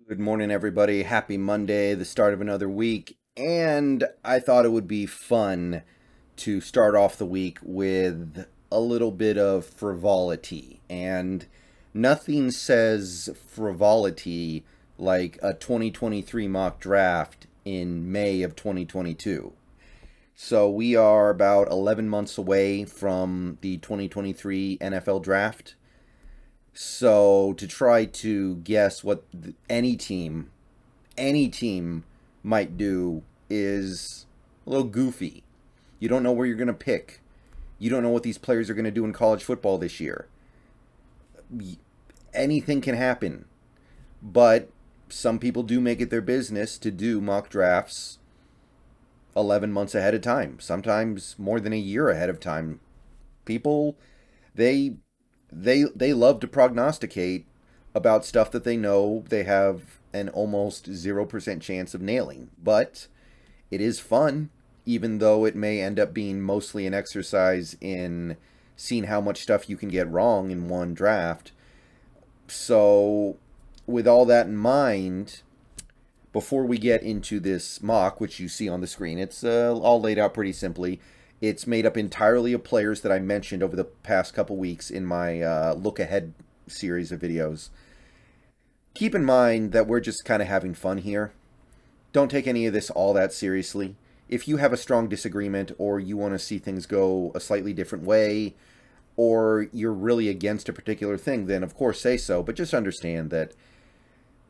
Good morning, everybody. Happy Monday, the start of another week. And I thought it would be fun to start off the week with a little bit of frivolity. And nothing says frivolity like a 2023 mock draft in May of 2022. So we are about 11 months away from the 2023 NFL draft. So to try to guess what any team might do is a little goofy. You don't know where you're going to pick. You don't know what these players are going to do in college football this year. Anything can happen. But some people do make it their business to do mock drafts 11 months ahead of time, sometimes more than a year ahead of time. People they they love to prognosticate about stuff that they know they have an almost 0% chance of nailing. But it is fun, even though it may end up being mostly an exercise in seeing how much stuff you can get wrong in one draft. So, with all that in mind, before we get into this mock, which you see on the screen, it's all laid out pretty simply. It's made up entirely of players that I mentioned over the past couple weeks in my look ahead series of videos. Keep in mind that we're just kind of having fun here. Don't take any of this all that seriously. If you have a strong disagreement or you want to see things go a slightly different way or you're really against a particular thing, then of course say so. But just understand that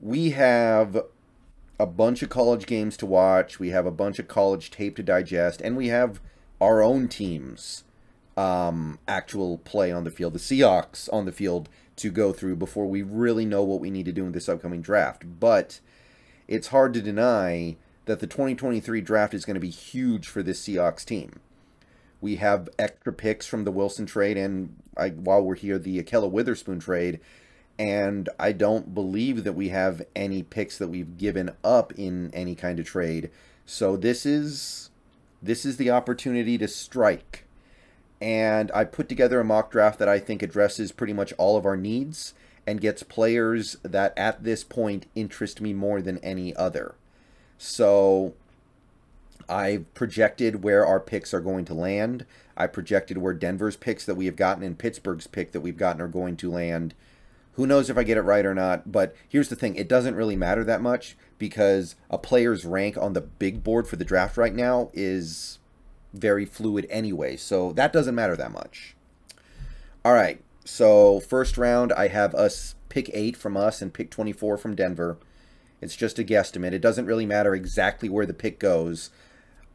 we have a bunch of college games to watch, we have a bunch of college tape to digest, and we have our own team's actual play on the field, the Seahawks on the field to go through before we really know what we need to do in this upcoming draft. But it's hard to deny that the 2023 draft is going to be huge for this Seahawks team. We have extra picks from the Wilson trade and, while we're here, the Ahkello Witherspoon trade. And I don't believe that we have any picks that we've given up in any kind of trade. So this is the opportunity to strike. And I put together a mock draft that I think addresses pretty much all of our needs and gets players that at this point interest me more than any other. So I've projected where our picks are going to land. I projected where Denver's picks that we have gotten and Pittsburgh's pick that we've gotten are going to land. Who knows if I get it right or not, but here's the thing. It doesn't really matter that much because a player's rank on the big board for the draft right now is very fluid anyway, so that doesn't matter that much. All right, so first round, I have us pick 8 from us and pick 24 from Denver. It's just a guesstimate. It doesn't really matter exactly where the pick goes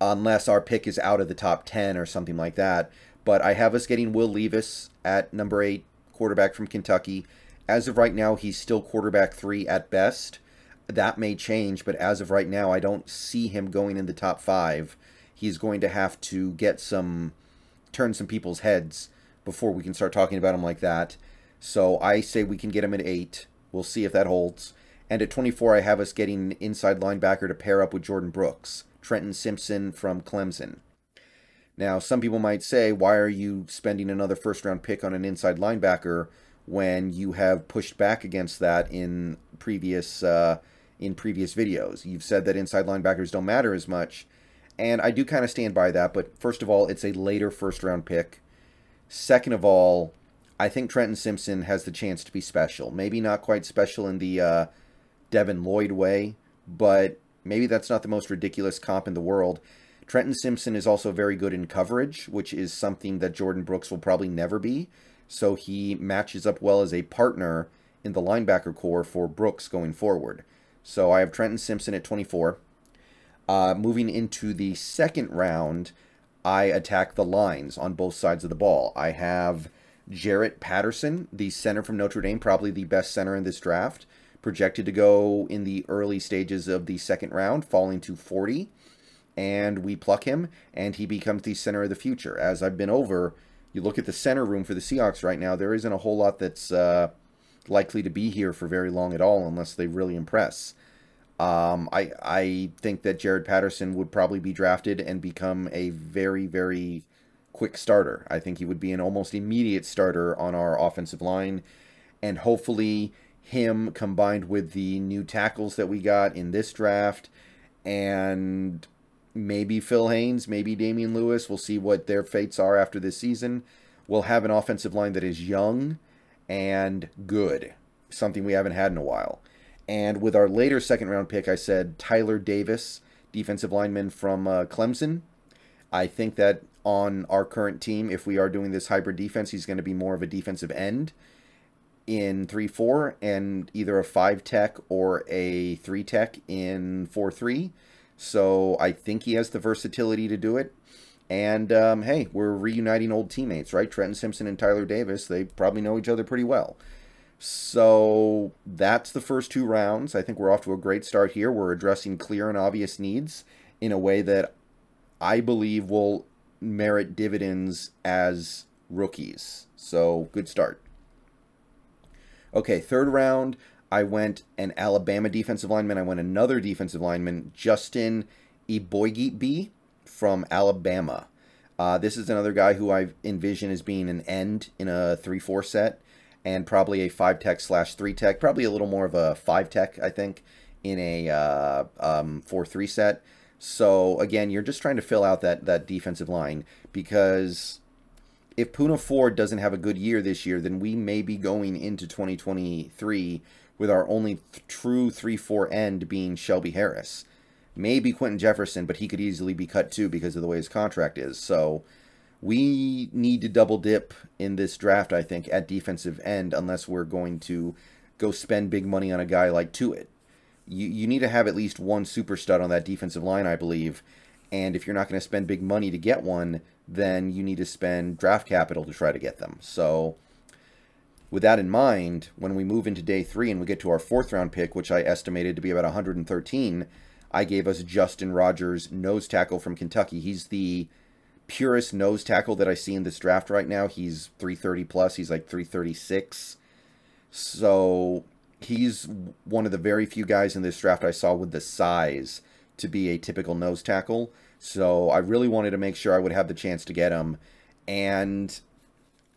unless our pick is out of the top 10 or something like that. But I have us getting Will Levis at number 8, quarterback from Kentucky. As of right now, he's still quarterback 3 at best. That may change, but as of right now, I don't see him going in the top 5. He's going to have to turn some people's heads before we can start talking about him like that. So I say we can get him at 8. We'll see if that holds. And at 24, I have us getting inside linebacker to pair up with Jordan Brooks, Trenton Simpson from Clemson. Now, some people might say, why are you spending another first-round pick on an inside linebacker when you have pushed back against that in previous videos? You've said that inside linebackers don't matter as much, and I do kind of stand by that. But first of all, it's a later first-round pick. Second of all, I think Trenton Simpson has the chance to be special. Maybe not quite special in the Devin Lloyd way, but maybe that's not the most ridiculous comp in the world. Trenton Simpson is also very good in coverage, which is something that Jordan Brooks will probably never be. So he matches up well as a partner in the linebacker core for Brooks going forward. So I have Trenton Simpson at 24. Moving into the second round, I attack the lines on both sides of the ball. I have Jarrett Patterson, the center from Notre Dame, probably the best center in this draft, projected to go in the early stages of the second round, falling to 40. And we pluck him, and he becomes the center of the future. As I've been over, you look at the center room for the Seahawks right now, there isn't a whole lot that's likely to be here for very long at all unless they really impress. I think that Jarrett Patterson would probably be drafted and become a very, very quick starter. I think he would be an almost immediate starter on our offensive line, and hopefully him combined with the new tackles that we got in this draft, and maybe Phil Haynes, maybe Damian Lewis. We'll see what their fates are after this season. We'll have an offensive line that is young and good, something we haven't had in a while. And with our later second-round pick, I said Tyler Davis, defensive lineman from Clemson. I think that on our current team, if we are doing this hybrid defense, he's going to be more of a defensive end in 3-4 and either a 5-tech or a 3-tech in 4-3. So I think he has the versatility to do it. And, hey, we're reuniting old teammates, right? Trenton Simpson and Tyler Davis, they probably know each other pretty well. So that's the first 2 rounds. I think we're off to a great start here. We're addressing clear and obvious needs in a way that I believe will merit dividends as rookies. So good start. Okay, third round, I went an Alabama defensive lineman. I went another defensive lineman, Justin Eboigbe from Alabama. This is another guy who I envision as being an end in a 3-4 set and probably a 5-tech / 3-tech, probably a little more of a 5-tech, I think, in a 4-3 set. So, again, you're just trying to fill out that defensive line because if Poona Ford doesn't have a good year this year, then we may be going into 2023 with our only true 3-4 end being Shelby Harris. Maybe Quentin Jefferson, but he could easily be cut too because of the way his contract is. So we need to double dip in this draft, I think, at defensive end unless we're going to go spend big money on a guy like Tuitt. You need to have at least one super stud on that defensive line, I believe. And if you're not going to spend big money to get one, then you need to spend draft capital to try to get them. So with that in mind, when we move into day 3 and we get to our 4th round pick, which I estimated to be about 113, I gave us Justin Rogers, nose tackle from Kentucky. He's the purest nose tackle that I see in this draft right now. He's 330 plus. He's like 336. So he's one of the very few guys in this draft I saw with the size to be a typical nose tackle. So I really wanted to make sure I would have the chance to get him. And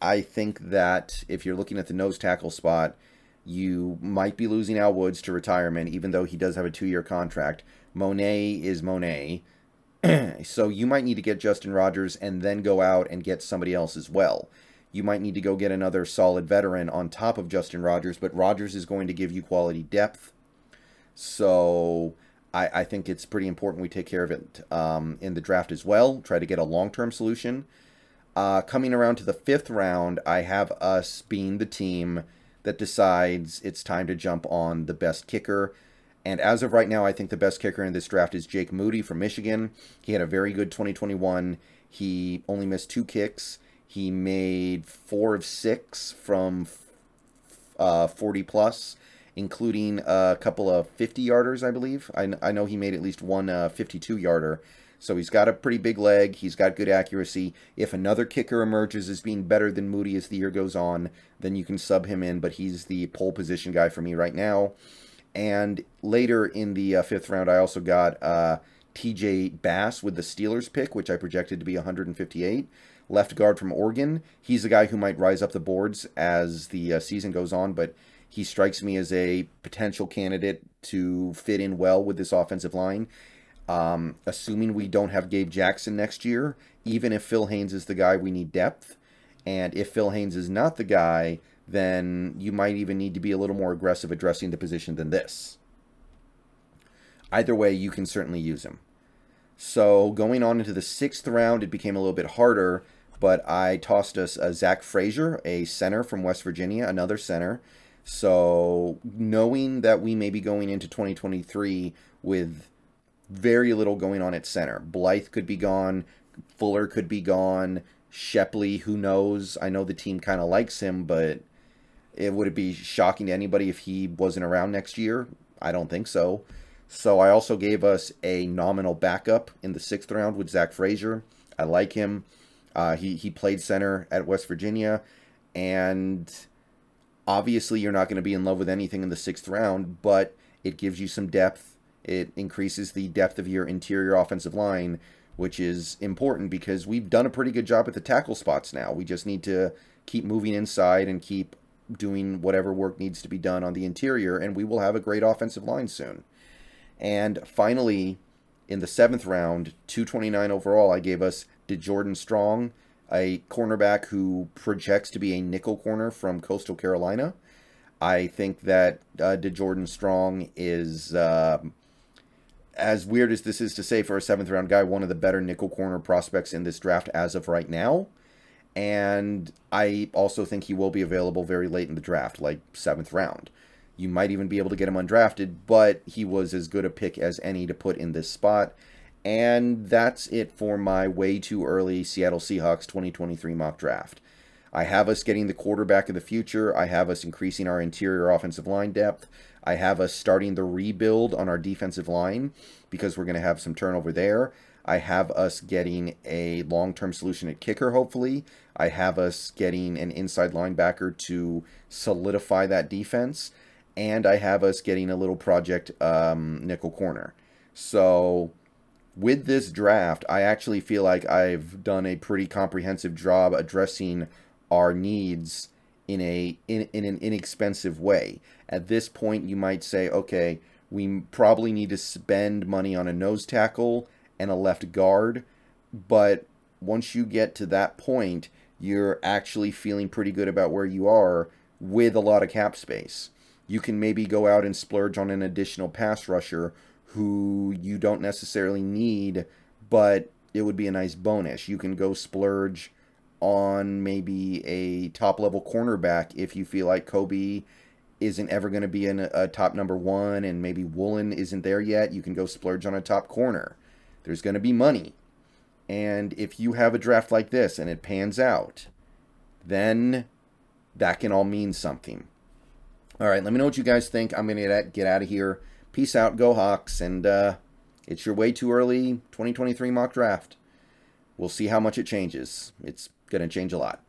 I think that if you're looking at the nose tackle spot, you might be losing Al Woods to retirement, even though he does have a 2-year contract. Monet is Monet. So you might need to get Justin Rogers and then go out and get somebody else as well. You might need to go get another solid veteran on top of Justin Rogers, but Rogers is going to give you quality depth. So I think it's pretty important we take care of it in the draft as well. Try to get a long-term solution. Coming around to the 5th round, I have us being the team that decides it's time to jump on the best kicker. And as of right now, I think the best kicker in this draft is Jake Moody from Michigan. He had a very good 2021. He only missed 2 kicks. He made 4 of 6 from 40 plus, including a couple of 50-yarders, I believe. I know he made at least one 52-yarder. So he's got a pretty big leg. He's got good accuracy. If another kicker emerges as being better than Moody as the year goes on, then you can sub him in. But he's the pole position guy for me right now. And later in the 5th round, I also got TJ Bass with the Steelers pick, which I projected to be 158. Left guard from Oregon. He's a guy who might rise up the boards as the season goes on, but he strikes me as a potential candidate to fit in well with this offensive line. Assuming we don't have Gabe Jackson next year, even if Phil Haynes is the guy, we need depth. And if Phil Haynes is not the guy, then you might even need to be a little more aggressive addressing the position than this. Either way, you can certainly use him. So going on into the 6th round, it became a little bit harder, but I tossed us Zac Frazier, a center from West Virginia, another center. So knowing that we may be going into 2023 with very little going on at center. Blythe could be gone. Fuller could be gone. Shepley, who knows? I know the team kind of likes him, but would it be shocking to anybody if he wasn't around next year? I don't think so. So I also gave us a nominal backup in the 6th round with Zac Frazier. I like him. He played center at West Virginia, and obviously you're not going to be in love with anything in the 6th round, but it gives you some depth. It increases the depth of your interior offensive line, which is important because we've done a pretty good job at the tackle spots now. We just need to keep moving inside and keep doing whatever work needs to be done on the interior, and we will have a great offensive line soon. And finally, in the 7th round, 229 overall, I gave us DeJordan Strong, a cornerback who projects to be a nickel corner from Coastal Carolina. I think that DeJordan Strong is, as weird as this is to say for a 7th round guy, one of the better nickel corner prospects in this draft as of right now. And I also think he will be available very late in the draft, like 7th round. You might even be able to get him undrafted, but he was as good a pick as any to put in this spot. And that's it for my way too early Seattle Seahawks 2023 mock draft. I have us getting the quarterback of the future. I have us increasing our interior offensive line depth. I have us starting the rebuild on our defensive line because we're going to have some turnover there. I have us getting a long-term solution at kicker, hopefully. I have us getting an inside linebacker to solidify that defense. And I have us getting a little project nickel corner. So with this draft, I actually feel like I've done a pretty comprehensive job addressing our needs in an inexpensive way. At this point, you might say, okay, we probably need to spend money on a nose tackle and a left guard, but once you get to that point, you're actually feeling pretty good about where you are with a lot of cap space. You can maybe go out and splurge on an additional pass rusher who you don't necessarily need, but it would be a nice bonus. You can go splurge on maybe a top-level cornerback if you feel like Kobe isn't ever going to be in a top number 1 and maybe Woolen isn't there yet. You can go splurge on a top corner. There's going to be money. And if you have a draft like this and it pans out, then that can all mean something. All right, let me know what you guys think. I'm going to get out of here. Peace out. Go Hawks. And it's your way too early 2023 mock draft. We'll see how much it changes. It's going to change a lot.